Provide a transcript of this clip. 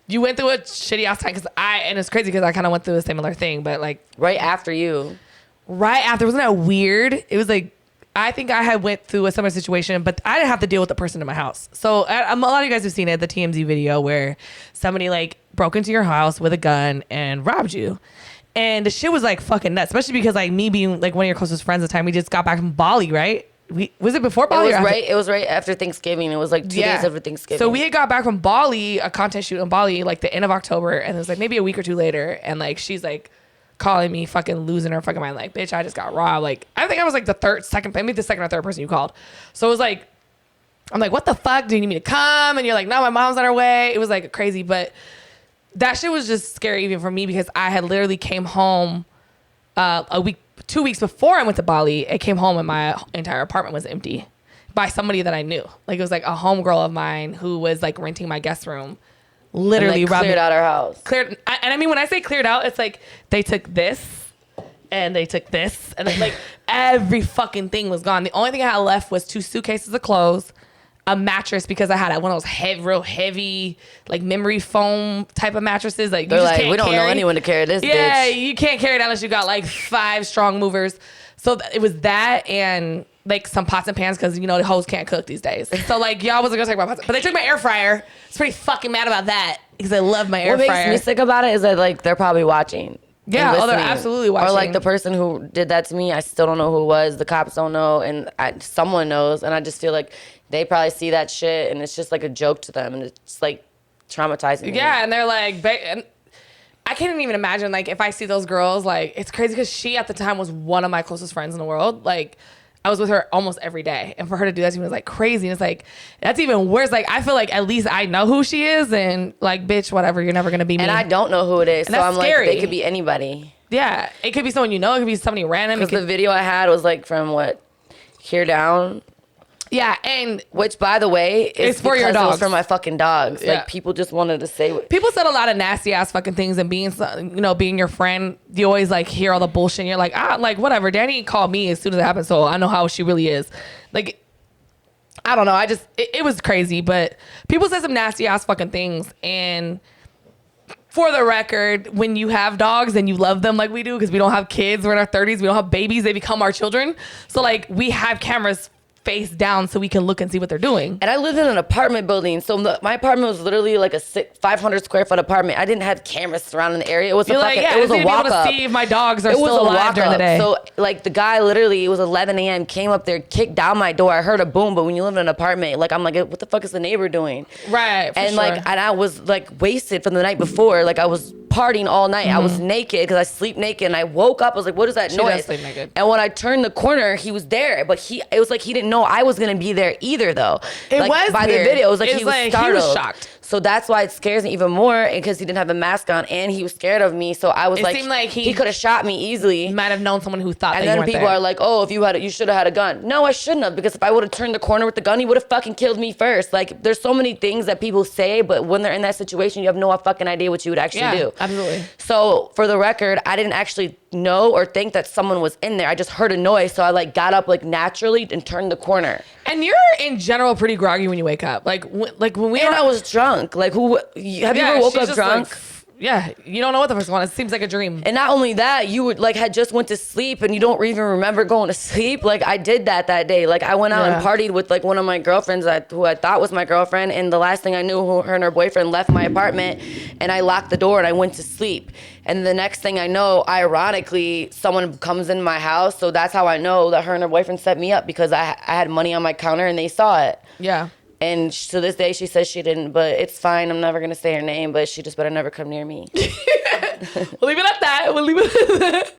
you went through a shitty ass time and it's crazy because I kind of went through a similar thing, but like right after you. Right after, wasn't that weird? It was like, I think I had went through a similar situation, but I didn't have to deal with the person in my house. So a lot of you guys have seen it, the TMZ video where somebody like broke into your house with a gun and robbed you. And the shit was like fucking nuts, especially because like me being like one of your closest friends at the time, we just got back from Bali, right? Was it before Bali? It was right after Thanksgiving. It was like 2 days after Thanksgiving. So we had got back from Bali, a content shoot in Bali, like the end of October, and it was like maybe a week or two later, and like she's like calling me fucking losing her fucking mind, like, bitch, I just got robbed. Like, I think I was like the second or third person you called. So it was like, I'm like, what the fuck? Do you need me to come? And you're like, no, my mom's on her way. It was like crazy, but that shit was just scary even for me because I had literally came home 2 weeks before I went to Bali. I came home and my entire apartment was empty by somebody that I knew. Like, it was like a homegirl of mine who was like renting my guest room. Literally cleared out our house. And I mean, when I say cleared out, it's like they took this and they took this and then like every fucking thing was gone. The only thing I had left was 2 suitcases of clothes, a mattress because I had one of those real heavy like memory foam type of mattresses. Like, they're like, we don't know anyone to carry this. Yeah, bitch. You can't carry it unless you got like 5 strong movers. So it was that and like some pots and pans because, you know, the hoes can't cook these days. So like, y'all wasn't gonna talk about pots. But they took my air fryer. I was pretty fucking mad about that because I love my air fryer. What makes me sick about it is that like they're probably watching. Yeah, they're absolutely watching. Or like the person who did that to me, I still don't know who it was. The cops don't know, and someone knows. And I just feel like they probably see that shit, and it's just like a joke to them, and it's like traumatizing me. Yeah, and they're like, and I can't even imagine like if I see those girls, like it's crazy because she at the time was one of my closest friends in the world. Like, I was with her almost every day. And for her to do that to me was like crazy. And it's like, that's even worse. Like, I feel like at least I know who she is. And like, bitch, whatever, you're never going to be me. And I don't know who it is. And so that's I'm scary. like, they could be anybody. Yeah. It could be someone you know. It could be somebody random. Because the video I had was like from here down. Yeah, and which, by the way, is for your dogs. It was for my fucking dogs. Yeah. Like, people just wanted to say people said a lot of nasty ass fucking things, and being your friend, you always like hear all the bullshit. And you're like, like whatever. Danny called me as soon as it happened, so I know how she really is. Like, I don't know. It was crazy, but people said some nasty ass fucking things. And for the record, when you have dogs and you love them like we do, because we don't have kids, we're in our 30s, we don't have babies, they become our children. So like, we have cameras face down so we can look and see what they're doing. And I lived in an apartment building, so my apartment was literally like a 500 square foot apartment. I didn't have cameras surrounding the area. It was it was a walk up. See if my dogs are still alive during the day. So like the guy literally, it was 11 a.m. came up there, kicked down my door. I heard a boom, but when you live in an apartment, like I'm like, what the fuck is the neighbor doing? Right. And I was like wasted from the night before. Like I was partying all night. I was naked because I sleep naked, and I woke up. I was like, what is that noise? Does sleep naked. And when I turned the corner, he was there, but it was like he didn't know I was gonna be there either, though. It like, was by weird. the video. It was like he was startled. He was shocked. So that's why it scares me even more, because he didn't have a mask on and he was scared of me. So I was seemed like he could have shot me easily. Might have known someone who thought. And that then people are like, oh, if you should have had a gun. No, I shouldn't have, because if I would have turned the corner with the gun, he would have fucking killed me first. Like, there's so many things that people say, but when they're in that situation, you have no fucking idea what you would actually do. Absolutely. So for the record, I didn't actually know or think that someone was in there. I just heard a noise, so I like got up like naturally and turned the corner. And you're in general pretty groggy when you wake up. Like when we I was drunk. Like, have you ever woke up drunk? Like, yeah, you don't know what the first one is. It seems like a dream. And not only that, you would had just went to sleep and you don't even remember going to sleep. Like, I did that day. Like, I went out and partied with like one of my girlfriends who I thought was my girlfriend, and the last thing I knew, her and her boyfriend left my apartment, and I locked the door and I went to sleep. And the next thing I know, ironically, someone comes in my house. So that's how I know that her and her boyfriend set me up, because I had money on my counter and they saw it. Yeah. And to this day, she says she didn't, but it's fine. I'm never going to say her name, but she just better never come near me. We'll leave it at that.